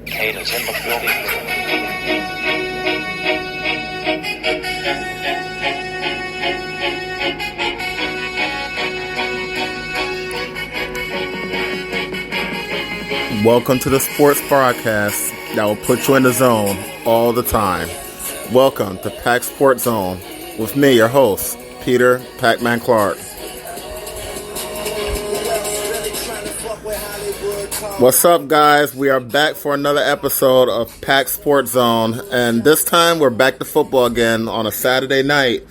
Kate is in the building. Welcome to the sports broadcast that will put you in the zone all the time. Welcome to Pac Sports Zone with me, your host, Peter Pacman Clarke. What's up, guys? We are back for another episode of Pac Sports Zone, and this time we're back to football again on a Saturday night.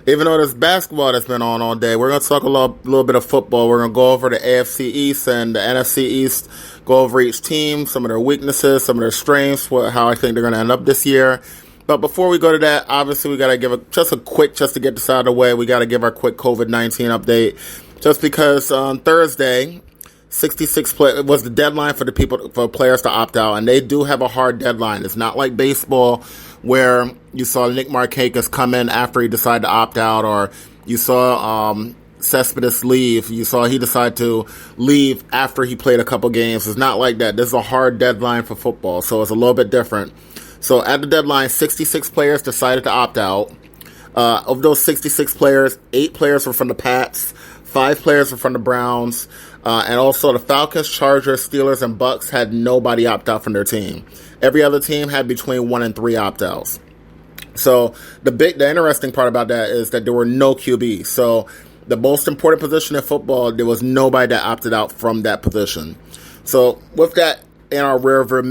Even though there's basketball that's been on all day, we're going to talk a little bit of football. We're going to go over the AFC East and the NFC East, go over each team, some of their weaknesses, some of their strengths, how I think they're going to end up this year. But before we go to that, obviously we got to give just to get this out of the way, we got to give our quick COVID-19 update. Just because on Thursday, 66 was the deadline for players to opt out, and they do have a hard deadline. It's not like baseball where you saw Nick Markakis come in after he decided to opt out, or you saw Cespedes leave. You saw he decided to leave after he played a couple games. It's not like that. This is a hard deadline for football, so it's a little bit different. So at the deadline, 66 players decided to opt out. Of those 66 players, 8 players were from the Pats, 5 players were from the Browns, and also the Falcons, Chargers, Steelers, and Bucks had nobody opt out from their team. Every other team had between 1 and 3 opt-outs. So the interesting part about that is that there were no QBs. So the most important position in football, there was nobody that opted out from that position. So with that in our rearview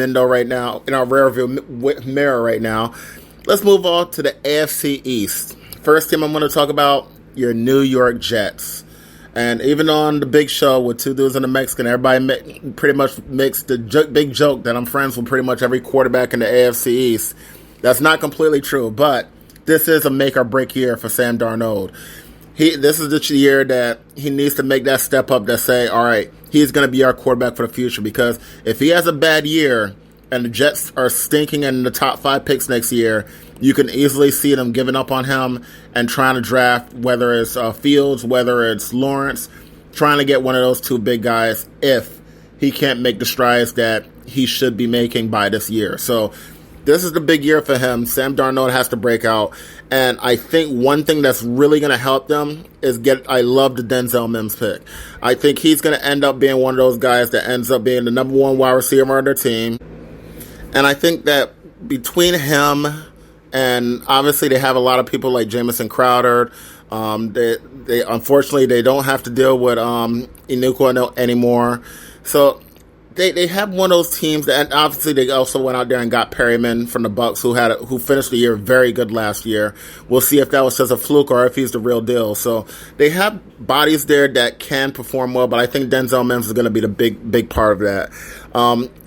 mirror right now, let's move on to the AFC East. First team I'm going to talk about, your New York Jets. And even on the big show with Two Dudes and a Mexican, everybody pretty much makes the big joke that I'm friends with pretty much every quarterback in the AFC East. That's not completely true, but this is a make or break year for Sam Darnold. This is the year that he needs to make that step up to say, all right, he's going to be our quarterback for the future. Because if he has a bad year and the Jets are stinking in the top 5 picks next year, you can easily see them giving up on him and trying to draft, whether it's Fields, whether it's Lawrence, trying to get one of those 2 big guys if he can't make the strides that he should be making by this year. So this is the big year for him. Sam Darnold has to break out. And I think one thing that's really going to help them is I love the Denzel Mims pick. I think he's going to end up being one of those guys that ends up being the number 1 wide receiver on their team. And I think that between him and obviously they have a lot of people like Jamison Crowder. They unfortunately they don't have to deal with Inuka anymore. So they have one of those teams that, and obviously they also went out there and got Perryman from the Bucks, who finished the year very good last year. We'll see if that was just a fluke or if he's the real deal. So they have bodies there that can perform well, but I think Denzel Mims is going to be the big part of that.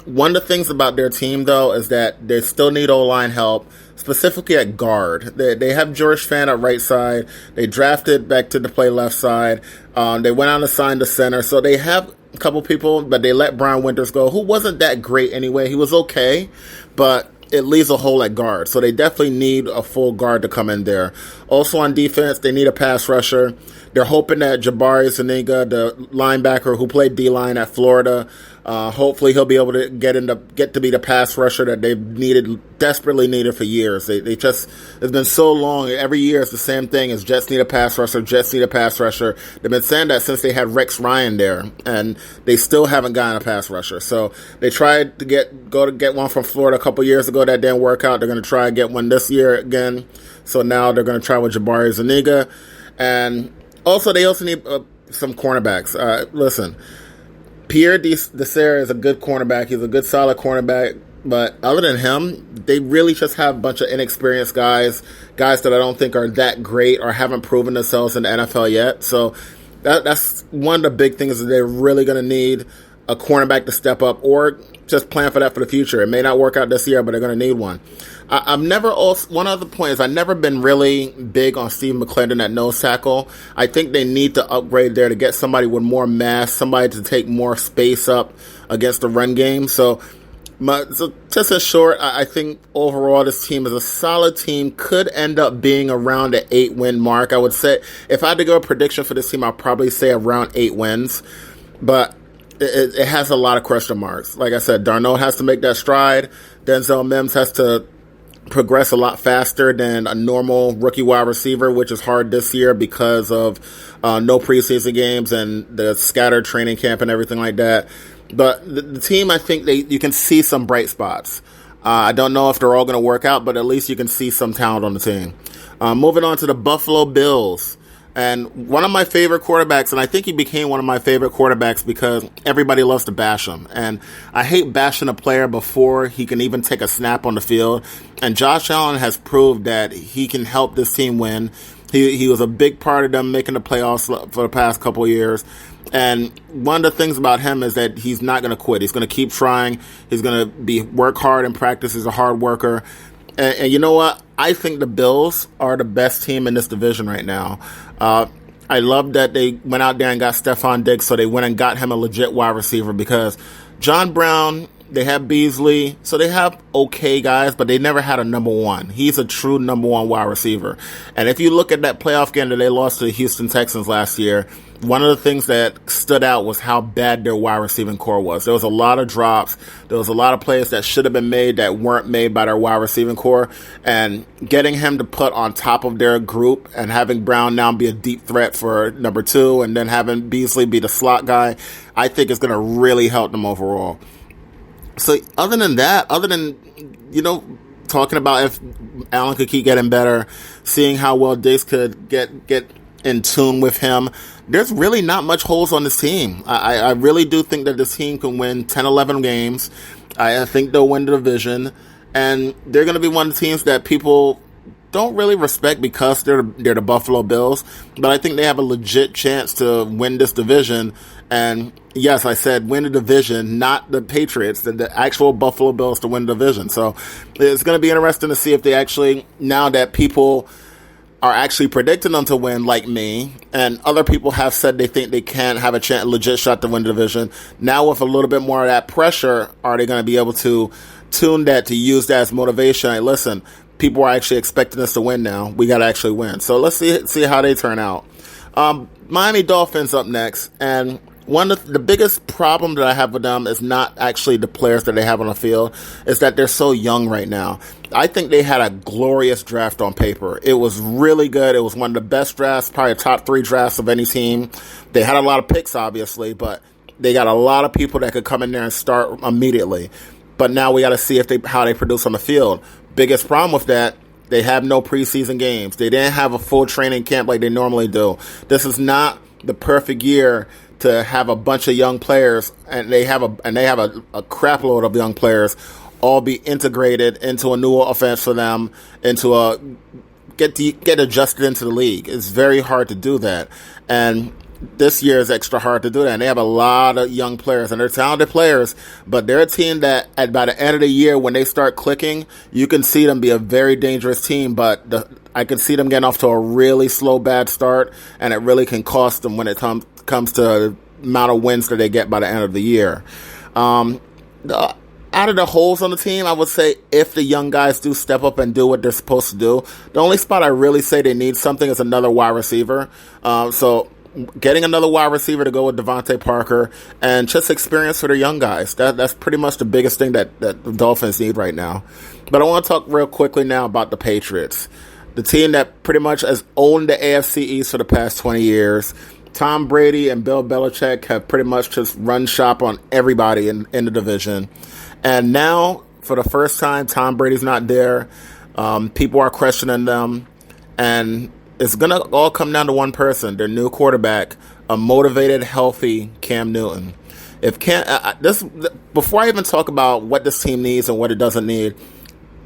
One of the things about their team, though, is that they still need O-line help, specifically at guard. They have George Fant at right side. They drafted back to play left side. They went out and signed the center. So they have a couple people, but they let Brian Winters go, who wasn't that great anyway. He was okay, but it leaves a hole at guard. So they definitely need a full guard to come in there. Also on defense, they need a pass rusher. They're hoping that Jabari Zuniga, the linebacker who played D-line at Florida, hopefully he'll be able to get to be the pass rusher that they've desperately needed for years. It's been so long. Every year it's the same thing as Jets need a pass rusher, Jets need a pass rusher. They've been saying that since they had Rex Ryan there, and they still haven't gotten a pass rusher. So they tried to get one from Florida a couple years ago. That didn't work out. They're going to try and get one this year again. So now they're going to try with Jabari Zuniga. And also they also need some cornerbacks. Listen, Pierre Desir is a good cornerback. He's a good, solid cornerback. But other than him, they really just have a bunch of inexperienced guys that I don't think are that great or haven't proven themselves in the NFL yet. So that's one of the big things that they're really going to need a cornerback to step up, or just plan for that for the future. It may not work out this year, but they're going to need one. One other point is I've never been really big on Steve McClendon at nose tackle. I think they need to upgrade there to get somebody with more mass, somebody to take more space up against the run game. So just in short, I think overall this team is a solid team, could end up being around the 8-win mark. I would say, if I had to go a prediction for this team, I'll probably say around 8 wins. But it has a lot of question marks. Like I said, Darnold has to make that stride. Denzel Mims has to progress a lot faster than a normal rookie wide receiver, which is hard this year because of no preseason games and the scattered training camp and everything like that. But the team, I think you can see some bright spots. I don't know if they're all going to work out, but at least you can see some talent on the team. Moving on to the Buffalo Bills. And one of my favorite quarterbacks, and I think he became one of my favorite quarterbacks because everybody loves to bash him. And I hate bashing a player before he can even take a snap on the field. And Josh Allen has proved that he can help this team win. He was a big part of them making the playoffs for the past couple of years. And one of the things about him is that he's not going to quit. He's going to keep trying. He's going to work hard in practice. He's a hard worker. And you know what? I think the Bills are the best team in this division right now. I love that they went out there and got Stephon Diggs, so they went and got him a legit wide receiver because John Brown, they have Beasley, so they have okay guys, but they never had a number one. He's a true number one wide receiver. And if you look at that playoff game that they lost to the Houston Texans last year, one of the things that stood out was how bad their wide receiving core was. There was a lot of drops. There was a lot of plays that should have been made that weren't made by their wide receiving core. And getting him to put on top of their group and having Brown now be a deep threat for number two and then having Beasley be the slot guy, I think is going to really help them overall. So other than that, talking about if Allen could keep getting better, seeing how well Diggs could get in tune with him, there's really not much holes on this team. I really do think that this team can win 10, 11 games. I think they'll win the division. And they're going to be one of the teams that people don't really respect because they're the Buffalo Bills. But I think they have a legit chance to win this division. And yes, I said win the division, not the Patriots, the actual Buffalo Bills to win the division. So it's going to be interesting to see if they actually, now that people are actually predicting them to win like me, and other people have said they think they can have a legit shot to win the division. Now with a little bit more of that pressure, are they going to be able to tune that, to use that as motivation? Hey, listen, people are actually expecting us to win now. We got to actually win. So let's see how they turn out. Miami Dolphins up next, and one of the biggest problem that I have with them is not actually the players that they have on the field, is that they're so young right now. I think they had a glorious draft on paper. It was really good. It was one of the best drafts, probably the top 3 drafts of any team. They had a lot of picks, obviously, but they got a lot of people that could come in there and start immediately. But now we got to see how they produce on the field. Biggest problem with that, they have no preseason games. They didn't have a full training camp like they normally do. This is not the perfect year to have a bunch of young players, and they have a crap load of young players all be integrated into a new offense for them, get adjusted into the league. It's very hard to do that. And this year is extra hard to do that. And they have a lot of young players, and they're talented players, but they're a team that by the end of the year, when they start clicking, you can see them be a very dangerous team, but I can see them getting off to a really slow, bad start, and it really can cost them when it comes to the amount of wins that they get by the end of the year. Out of the holes on the team, I would say if the young guys do step up and do what they're supposed to do, the only spot I really say they need something is another wide receiver. So getting another wide receiver to go with Devontae Parker and just experience for the young guys. That's pretty much the biggest thing that the Dolphins need right now. But I want to talk real quickly now about the Patriots, the team that pretty much has owned the AFC East for the past 20 years. Tom Brady and Bill Belichick have pretty much just run shop on everybody in the division. And now, for the first time, Tom Brady's not there. People are questioning them. And it's going to all come down to one person, their new quarterback, a motivated, healthy Cam Newton. Before I even talk about what this team needs and what it doesn't need,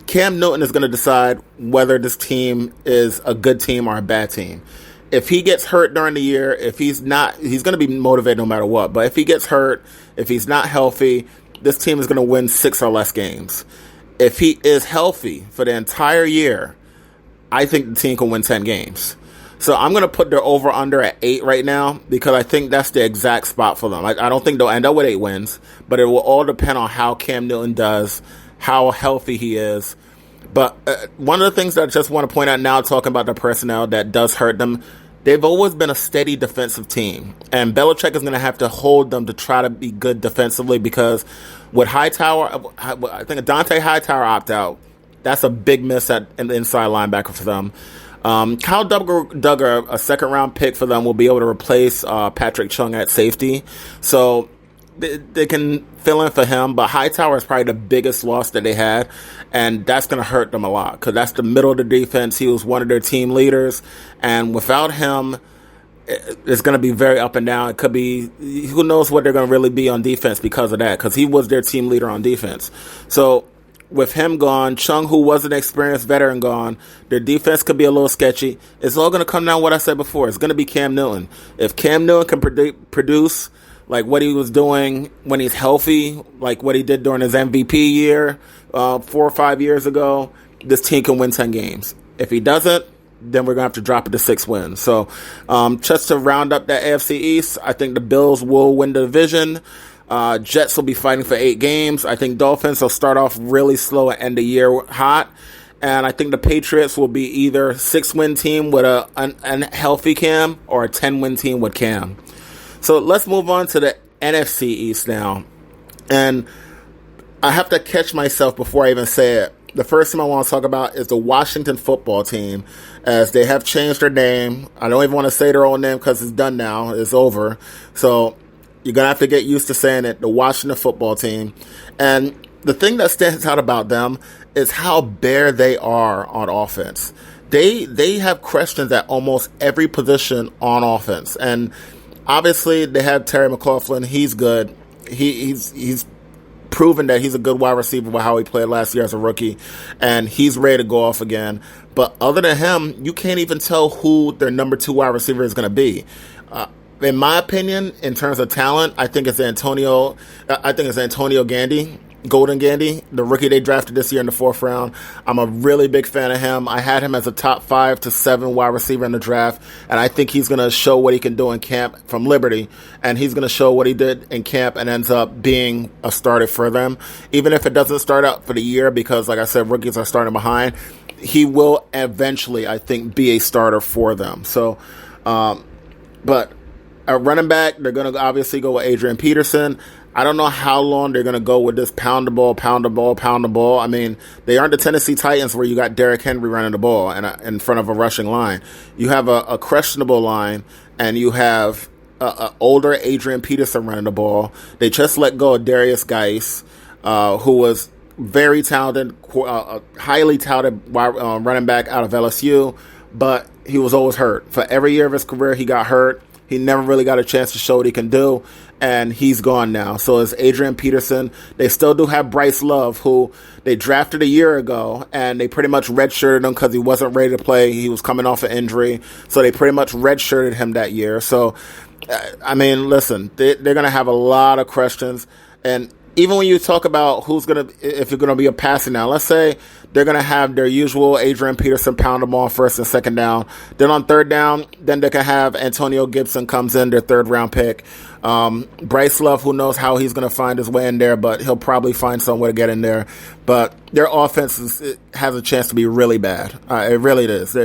Cam Newton is going to decide whether this team is a good team or a bad team. If he gets hurt during the year, if he's not, he's going to be motivated no matter what. But if he gets hurt, if he's not healthy, this team is going to win 6 or less games. If he is healthy for the entire year, I think the team can win 10 games. So I'm going to put their over-under at 8 right now because I think that's the exact spot for them. I don't think they'll end up with 8 wins, but it will all depend on how Cam Newton does, how healthy he is. But one of the things that I just want to point out now, talking about the personnel that does hurt them, they've always been a steady defensive team, and Belichick is going to have to hold them to try to be good defensively because with Hightower, I think Dante Hightower opt out. That's a big miss at an inside linebacker for them. Kyle Duggar, a second-round pick for them, will be able to replace Patrick Chung at safety. So they can fill in for him, but Hightower is probably the biggest loss that they had, and that's going to hurt them a lot because that's the middle of the defense. He was one of their team leaders, and without him, it's going to be very up and down. It could be, who knows what they're going to really be on defense because of that, because he was their team leader on defense. So with him gone, Chung, who was an experienced veteran, gone, their defense could be a little sketchy. It's all going to come down to what I said before. It's going to be Cam Newton. If Cam Newton can produce like what he was doing when he's healthy, like what he did during his MVP year 4 or 5 years ago, this team can win 10 games. If he doesn't, then we're going to have to drop it to 6 wins. So just to round up that AFC East, I think the Bills will win the division. Jets will be fighting for 8 games. I think Dolphins will start off really slow and end the year hot. And I think the Patriots will be either a 6-win team with a unhealthy Cam or a 10-win team with Cam. So let's move on to the NFC East now. And I have to catch myself before I even say it. The first team I want to talk about is the Washington football team, as they have changed their name. I don't even want to say their own name because it's done now. It's over. So you're going to have to get used to saying it, the Washington football team. And the thing that stands out about them is how bare they are on offense. They have questions at almost every position on offense. And obviously, they have Terry McLaughlin. He's good. He's proven that he's a good wide receiver with how he played last year as a rookie, and he's ready to go off again. But other than him, you can't even tell who their number 2 wide receiver is going to be. In my opinion, in terms of talent, I think it's Antonio Golden Gandy, the rookie they drafted this year in the 4th round. I'm a really big fan of him. I had him as a top 5 to 7 wide receiver in the draft, and I think he's going to show what he can do in camp from Liberty, and he's going to show what he did in camp and ends up being a starter for them. Even if it doesn't start out for the year, because like I said, rookies are starting behind, he will eventually, I think, be a starter for them. So, but at running back, they're going to obviously go with Adrian Peterson. I don't know how long they're going to go with this pound the ball. I mean, they aren't the Tennessee Titans where you got Derrick Henry running the ball in front of a rushing line. You have a questionable line, and you have a older Adrian Peterson running the ball. They just let go of Darius Geis, who was very talented, highly touted running back out of LSU, but he was always hurt. For every year of his career, he got hurt. He never really got a chance to show what he can do, and he's gone now. So is Adrian Peterson. They still do have Bryce Love, who they drafted a year ago, and they pretty much redshirted him because he wasn't ready to play. He was coming off an injury, so they pretty much redshirted him that year. So, I mean, listen, they're going to have a lot of questions, and even when you talk about if you're going to be a passing down, let's say they're going to have their usual Adrian Peterson pound them on 1st and 2nd down. Then on 3rd down, then they can have Antonio Gibson comes in, their 3rd round pick. Bryce Love, who knows how he's going to find his way in there, but he'll probably find some way to get in there. But their offense has a chance to be really bad. It really is.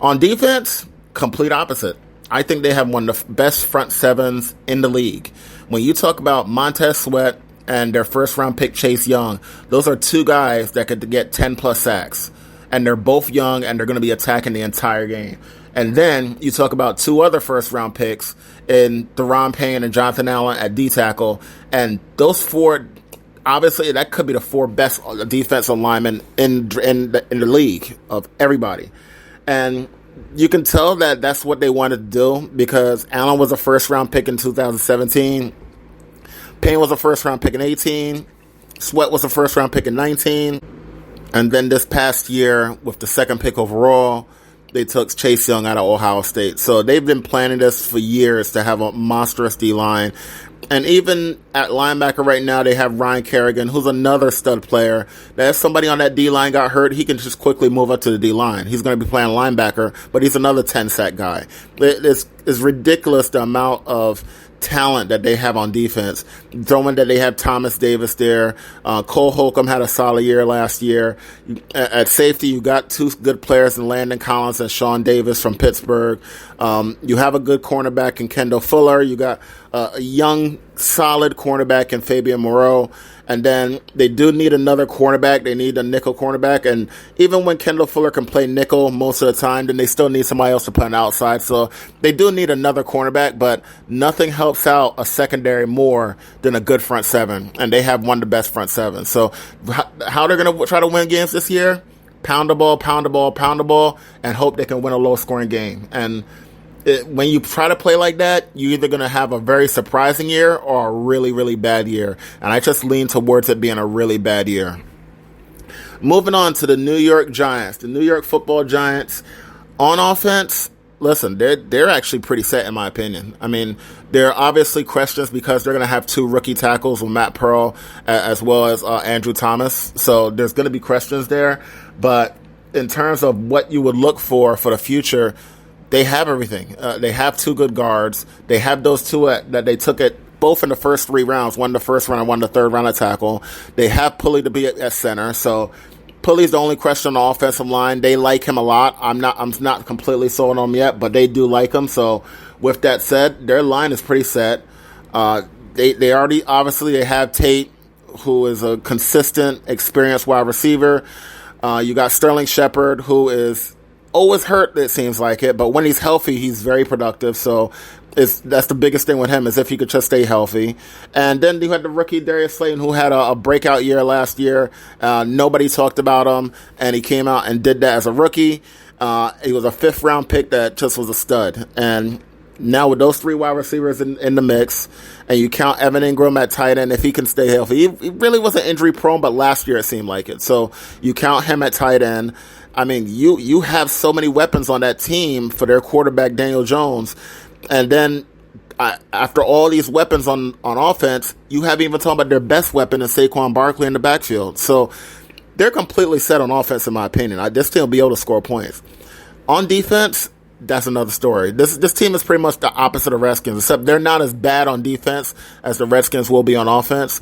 On defense, complete opposite. I think they have one of the best front 7s in the league. When you talk about Montez Sweat and their 1st round pick Chase Young, those are 2 guys that could get 10 plus sacks. And they're both young, and they're going to be attacking the entire game. And then you talk about 2 other 1st round picks in Deron Payne and Jonathan Allen at D tackle. And those 4, obviously, that could be the 4 best defensive linemen in the league of everybody. And you can tell that that's what they wanted to do, because Allen was a 1st round pick in 2017. Payne was a 1st round pick in 18. Sweat was a 1st round pick in 19. And then this past year, with the 2nd pick overall, they took Chase Young out of Ohio State. So they've been planning this for years to have a monstrous D-line. And even at linebacker right now, they have Ryan Kerrigan, who's another stud player. That if somebody on that D-line got hurt, he can just quickly move up to the D-line. He's going to be playing linebacker, but he's another 10-sack guy. It's ridiculous the amount of talent that they have on defense. Throwing that they have Thomas Davis there. Cole Holcomb had a solid year last year. At safety, you got two good players in Landon Collins and Sean Davis from Pittsburgh. You have a good cornerback in Kendall Fuller. You got a young, solid cornerback in Fabian Moreau. And then they do need another cornerback. They need a nickel cornerback. And even when Kendall Fuller can play nickel most of the time, then they still need somebody else to play on the outside. So they do need another cornerback, but nothing helps out a secondary more than a good front seven. And they have one of the best front sevens. So how they're going to try to win games this year? Pound the ball, pound the ball, pound the ball, and hope they can win a low-scoring game. And when you try to play like that, you're either going to have a very surprising year or a really, really bad year. And I just lean towards it being a really bad year. Moving on to the New York Giants. The New York Football Giants, on offense, listen, they're actually pretty set in my opinion. I mean, there are obviously questions because they're going to have two rookie tackles with Matt Pearl as well as Andrew Thomas. So there's going to be questions there. But in terms of what you would look for the future, they have everything. They have two good guards. They have those two that they took it both in the first 3 rounds, one the first round and one the third round of tackle. They have Pulley to be at center. So Pulley's the only question on the offensive line. They like him a lot. I'm not completely sold on him yet, but they do like him. So with that said, their line is pretty set. They already, obviously, they have Tate, who is a consistent, experienced wide receiver. You got Sterling Shepard, who is always hurt, it seems like it, but when he's healthy, he's very productive. So that's the biggest thing with him, is if he could just stay healthy. And then you had the rookie Darius Slayton, who had a breakout year last year. Nobody talked about him, and he came out and did that as a rookie. He was a 5th-round pick that just was a stud. And now with those 3 wide receivers in the mix, and you count Evan Ingram at tight end, if he can stay healthy. He really wasn't injury-prone, but last year it seemed like it. So you count him at tight end. I mean, you have so many weapons on that team for their quarterback, Daniel Jones. And then after all these weapons on offense, you haven't even talked about their best weapon in Saquon Barkley in the backfield. So they're completely set on offense, in my opinion. This team will be able to score points. On defense, that's another story. This team is pretty much the opposite of Redskins, except they're not as bad on defense as the Redskins will be on offense.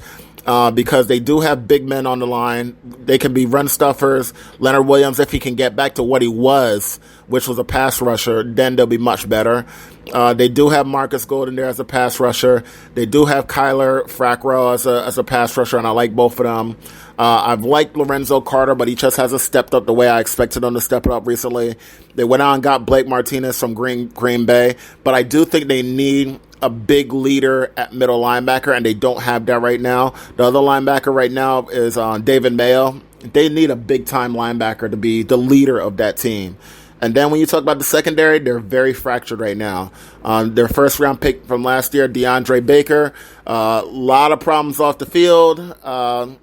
Because they do have big men on the line. They can be run stuffers. Leonard Williams, if he can get back to what he was, which was a pass rusher, then they'll be much better. They do have Marcus Golden there as a pass rusher. They do have Kyler Fackrell as a pass rusher, and I like both of them. I've liked Lorenzo Carter, but he just hasn't stepped up the way I expected him to step it up recently. They went out and got Blake Martinez from Green Bay, but I do think they need a big leader at middle linebacker, and they don't have that right now. The other linebacker right now is David Mayo. They need a big-time linebacker to be the leader of that team. And then when you talk about the secondary, they're very fractured right now. Their first-round pick from last year, DeAndre Baker, a lot of problems off the field.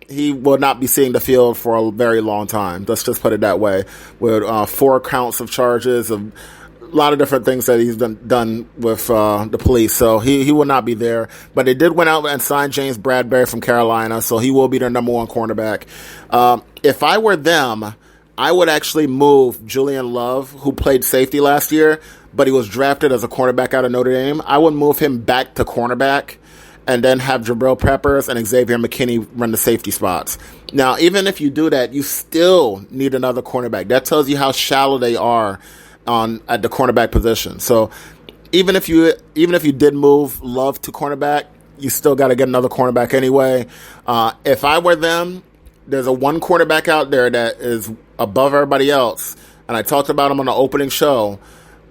He will not be seeing the field for a very long time. Let's just put it that way. With 4 counts of charges, of a lot of different things that he's done with the police. So he will not be there. But they did went out and sign James Bradbury from Carolina, so he will be their number 1 cornerback. If I were them, I would actually move Julian Love, who played safety last year, but he was drafted as a cornerback out of Notre Dame. I would move him back to cornerback and then have Jabril Peppers and Xavier McKinney run the safety spots. Now, even if you do that, you still need another cornerback. That tells you how shallow they are at the cornerback position. So even if you did move Love to cornerback, you still got to get another cornerback anyway. If I were them, there's a 1 cornerback out there that is above everybody else, and I talked about him on the opening show,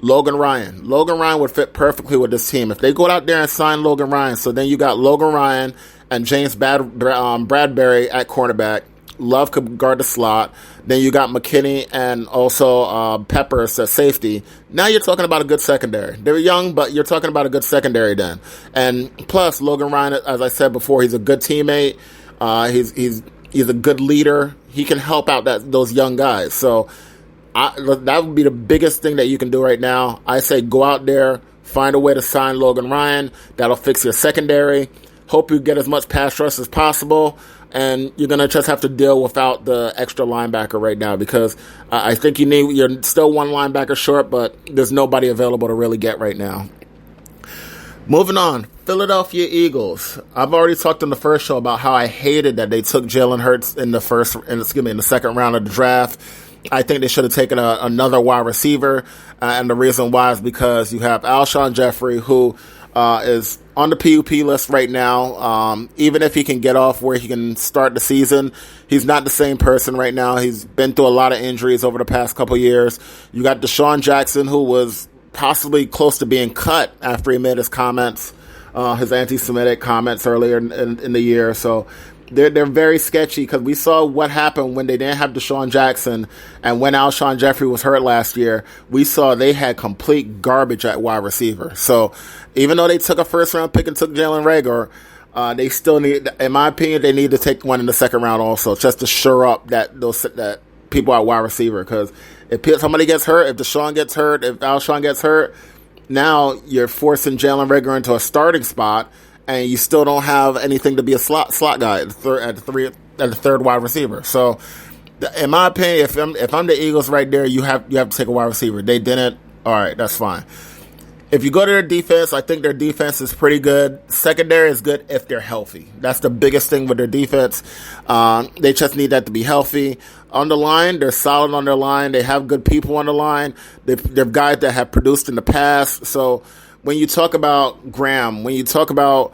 Logan Ryan. Logan Ryan would fit perfectly with this team. If they go out there and sign Logan Ryan, so then you got Logan Ryan and James Bradbury at cornerback. Love could guard the slot. Then you got McKinney and also Peppers at safety. Now you're talking about a good secondary. They're young, but you're talking about a good secondary then. And plus, Logan Ryan, as I said before, he's a good teammate. He's a good leader. He can help out those young guys. So that would be the biggest thing that you can do right now. I say go out there, find a way to sign Logan Ryan. That'll fix your secondary. Hope you get as much pass rush as possible. And you're going to just have to deal without the extra linebacker right now, because I think you're still 1 linebacker short, but there's nobody available to really get right now. Moving on, Philadelphia Eagles. I've already talked on the first show about how I hated that they took Jalen Hurts in the second round of the draft. I think they should have taken another wide receiver, and the reason why is because you have Alshon Jeffrey, who is on the PUP list right now. Even if he can get off where he can start the season, he's not the same person right now. He's been through a lot of injuries over the past couple years. You got Deshaun Jackson, who was possibly close to being cut after he made his comments, his anti-Semitic comments earlier in the year. So they're very sketchy because we saw what happened when they didn't have Deshaun Jackson and when Alshon Jeffrey was hurt last year. We saw they had complete garbage at wide receiver. So even though they took a first-round pick and took Jalen Reagor, they still need, in my opinion, they need to take one in the second round also, just to shore up that people at wide receiver. Because if somebody gets hurt, if Deshaun gets hurt, if Alshon gets hurt, now you're forcing Jalen Reagor into a starting spot, and you still don't have anything to be a slot guy at the third wide receiver. So, in my opinion, if I'm the Eagles right there, you have to take a wide receiver. They didn't. All right, that's fine. If you go to their defense, I think their defense is pretty good. Secondary is good if they're healthy. That's the biggest thing with their defense. They just need that to be healthy. On the line, they're solid on their line. They have good people on the line. They're guys that have produced in the past. So when you talk about Graham, when you talk about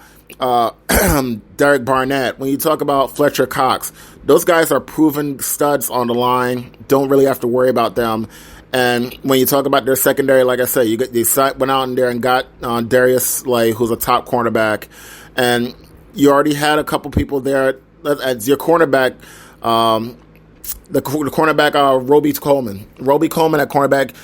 Derek Barnett, when you talk about Fletcher Cox, those guys are proven studs on the line. Don't really have to worry about them. And when you talk about their secondary, like I said, they went out in there and got Darius Slay, who's a top cornerback. And you already had a couple people there as your cornerback, the cornerback, Roby Coleman. Roby Coleman at cornerback,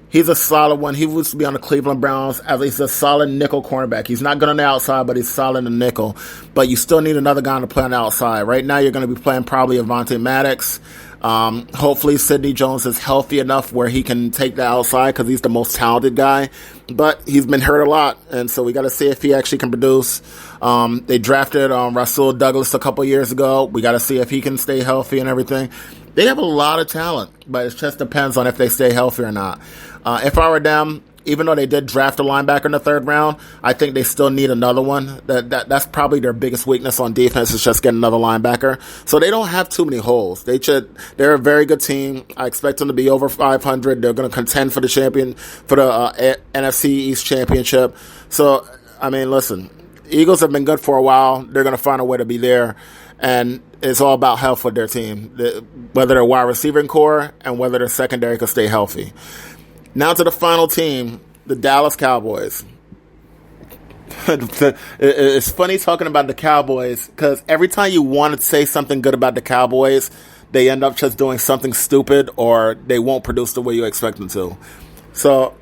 he's a solid one. He used to be on the Cleveland Browns as he's a solid nickel cornerback. He's not good on the outside, but he's solid in the nickel. But you still need another guy to play on the outside. Right now, you're going to be playing probably Avonte Maddox. Hopefully Sidney Jones is healthy enough where he can take the outside because he's the most talented guy, but he's been hurt a lot, and so we got to see if he actually can produce. They drafted Rasul Douglas a couple years ago. We got to see if he can stay healthy and everything. They have a lot of talent, but it just depends on if they stay healthy or not. If I were them, even though they did draft a linebacker in the third round, I think they still need another one. That's probably their biggest weakness on defense is just getting another linebacker. So they don't have too many holes. They're a very good team. I expect them to be over 500. They're going to contend for the NFC East championship. So, I mean, listen, Eagles have been good for a while. They're going to find a way to be there. And it's all about health with their team, whether their wide receiving core and whether their secondary can stay healthy. Now to the final team, the Dallas Cowboys. It's funny talking about the Cowboys because every time you want to say something good about the Cowboys, they end up just doing something stupid or they won't produce the way you expect them to. So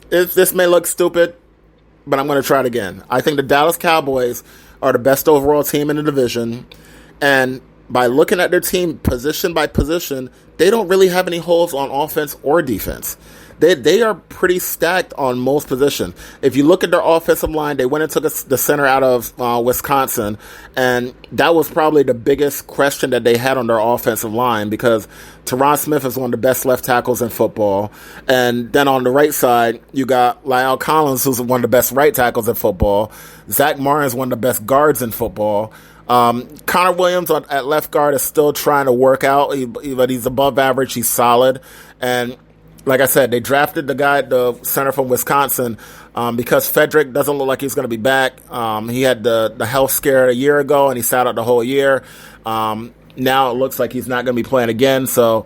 this may look stupid, but I'm going to try it again. I think the Dallas Cowboys are the best overall team in the division, and by looking at their team position by position, they don't really have any holes on offense or defense. They are pretty stacked on most positions. If you look at their offensive line, they went and took the center out of Wisconsin, and that was probably the biggest question that they had on their offensive line because Tyron Smith is one of the best left tackles in football. And then on the right side, you got La'el Collins, who's one of the best right tackles in football. Zach Martin is one of the best guards in football. Connor Williams at left guard is still trying to work out, but he's above average. He's solid. And like I said, they drafted the center from Wisconsin because Frederick doesn't look like he's going to be back. He had the health scare a year ago, and he sat out the whole year. Now it looks like he's not going to be playing again. So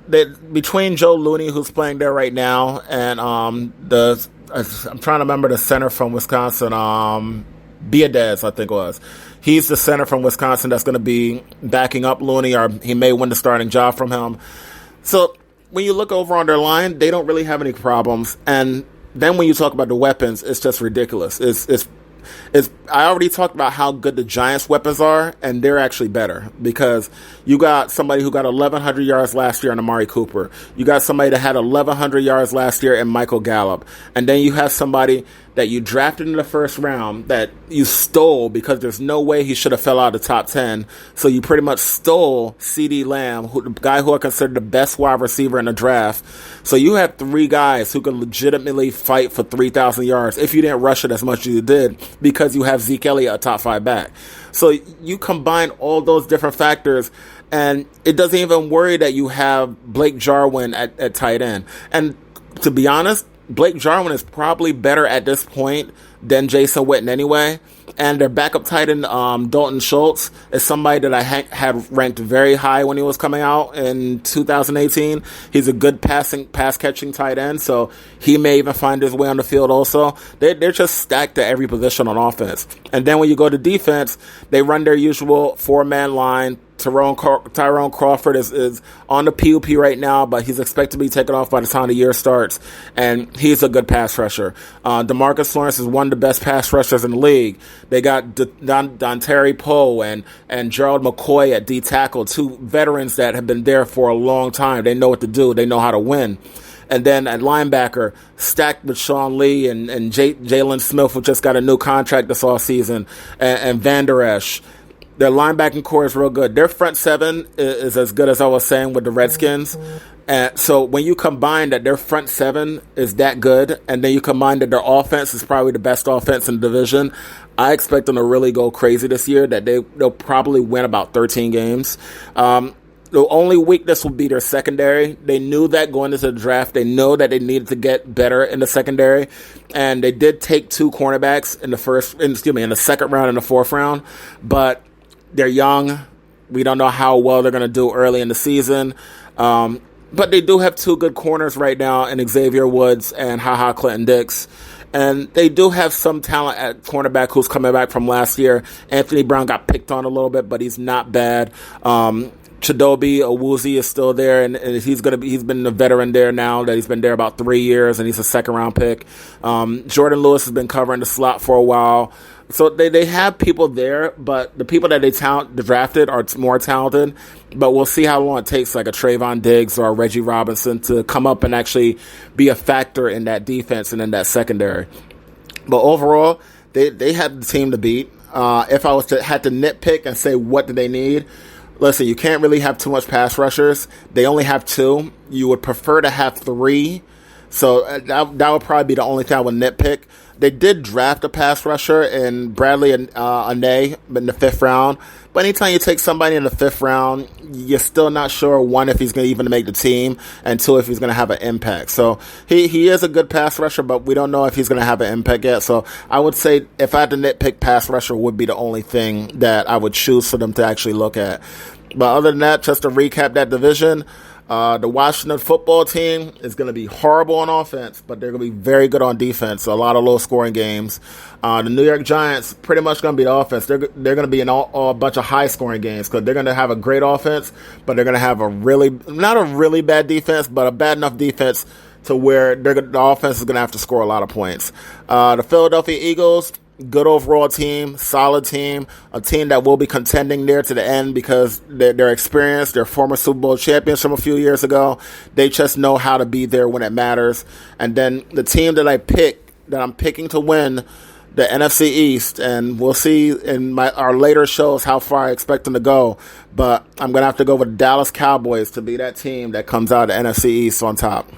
between Joe Looney, who's playing there right now, and I'm trying to remember the center from Wisconsin, Biadez, I think it was. He's the center from Wisconsin that's going to be backing up Looney, or he may win the starting job from him. So when you look over on their line, they don't really have any problems. And then when you talk about the weapons, it's just ridiculous. I already talked about how good the Giants' weapons are, and they're actually better because you got somebody who got 1,100 yards last year in Amari Cooper. You got somebody that had 1,100 yards last year in Michael Gallup. And then you have somebody that you drafted in the first round that you stole because there's no way he should have fell out of the top 10. So you pretty much stole CeeDee Lamb, the guy who I consider the best wide receiver in the draft. So you have 3 guys who can legitimately fight for 3,000 yards if you didn't rush it as much as you did because you have Zeke Elliott, a top 5 back. So you combine all those different factors, and it doesn't even worry that you have Blake Jarwin at tight end. And to be honest, Blake Jarwin is probably better at this point than Jason Witten anyway. And their backup tight end, Dalton Schultz, is somebody that I had ranked very high when he was coming out in 2018. He's a good pass-catching tight end, so he may even find his way on the field also. They're just stacked at every position on offense. And then when you go to defense, they run their usual 4-man line. Tyrone Crawford is on the PUP right now, but he's expected to be taken off by the time the year starts, and he's a good pass rusher. DeMarcus Lawrence is one of the best pass rushers in the league. They got Dontari Poe and Gerald McCoy at D-tackle, 2 veterans that have been there for a long time. They know what to do. They know how to win. And then at linebacker, stacked with Sean Lee and Jalen Smith, who just got a new contract this offseason, and Van Der Esch. Their linebacking core is real good. Their front 7 is as good as I was saying with the Redskins. And so when you combine that their front 7 is that good, and then you combine that their offense is probably the best offense in the division, I expect them to really go crazy this year, that they'll probably win about 13 games. The only weakness will be their secondary. They knew that going into the draft. They know that they needed to get better in the secondary, and they did take 2 cornerbacks in the second round and the 4th round, but they're young. We don't know how well they're going to do early in the season. But they do have 2 good corners right now in Xavier Woods and HaHa Clinton-Dix. And they do have some talent at cornerback who's coming back from last year. Anthony Brown got picked on a little bit, but he's not bad. Chidobe Awuzie is still there, and he's been a veteran there now that he's been there about 3 years, and he's a second-round pick. Jordan Lewis has been covering the slot for a while. So they have people there, but the people that they drafted are more talented. But we'll see how long it takes, like a Trayvon Diggs or a Reggie Robinson, to come up and actually be a factor in that defense and in that secondary. But overall, they have the team to beat. If I had to nitpick and say what do they need, listen, you can't really have too much pass rushers. They only have 2. You would prefer to have 3. So that would probably be the only thing I would nitpick. They did draft a pass rusher in Bradley Anae in the 5th round. But anytime you take somebody in the 5th round, you're still not sure, 1, if he's going to even make the team, and 2, if he's going to have an impact. So he is a good pass rusher, but we don't know if he's going to have an impact yet. So I would say if I had to nitpick, pass rusher would be the only thing that I would choose for them to actually look at. But other than that, just to recap that division, the Washington football team is going to be horrible on offense, but they're going to be very good on defense. So a lot of low-scoring games. The New York Giants pretty much going to be the offense. They're going to be in a bunch of high-scoring games because they're going to have a great offense, but they're going to have not a really bad defense, but a bad enough defense to where the offense is going to have to score a lot of points. The Philadelphia Eagles, good overall team, solid team, a team that will be contending there to the end because they're experienced. They're former Super Bowl champions from a few years ago. They just know how to be there when it matters. And then the team that I'm picking to win the NFC East, and we'll see in our later shows how far I expect them to go. But I'm going to have to go with the Dallas Cowboys to be that team that comes out of the NFC East on top.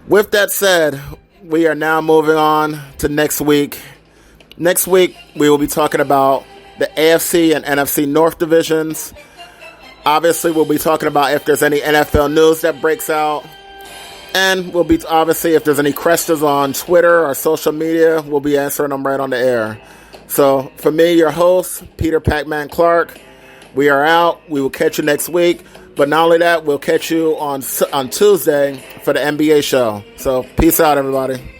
With that said, we are now moving on to next week. Next week, we will be talking about the AFC and NFC North divisions. Obviously, we'll be talking about if there's any NFL news that breaks out. And we'll be, obviously, if there's any questions on Twitter or social media, we'll be answering them right on the air. So, for me, your host, Peter Pacman Clarke, we are out. We will catch you next week. But not only that, we'll catch you on Tuesday for the NBA show. So, peace out, everybody.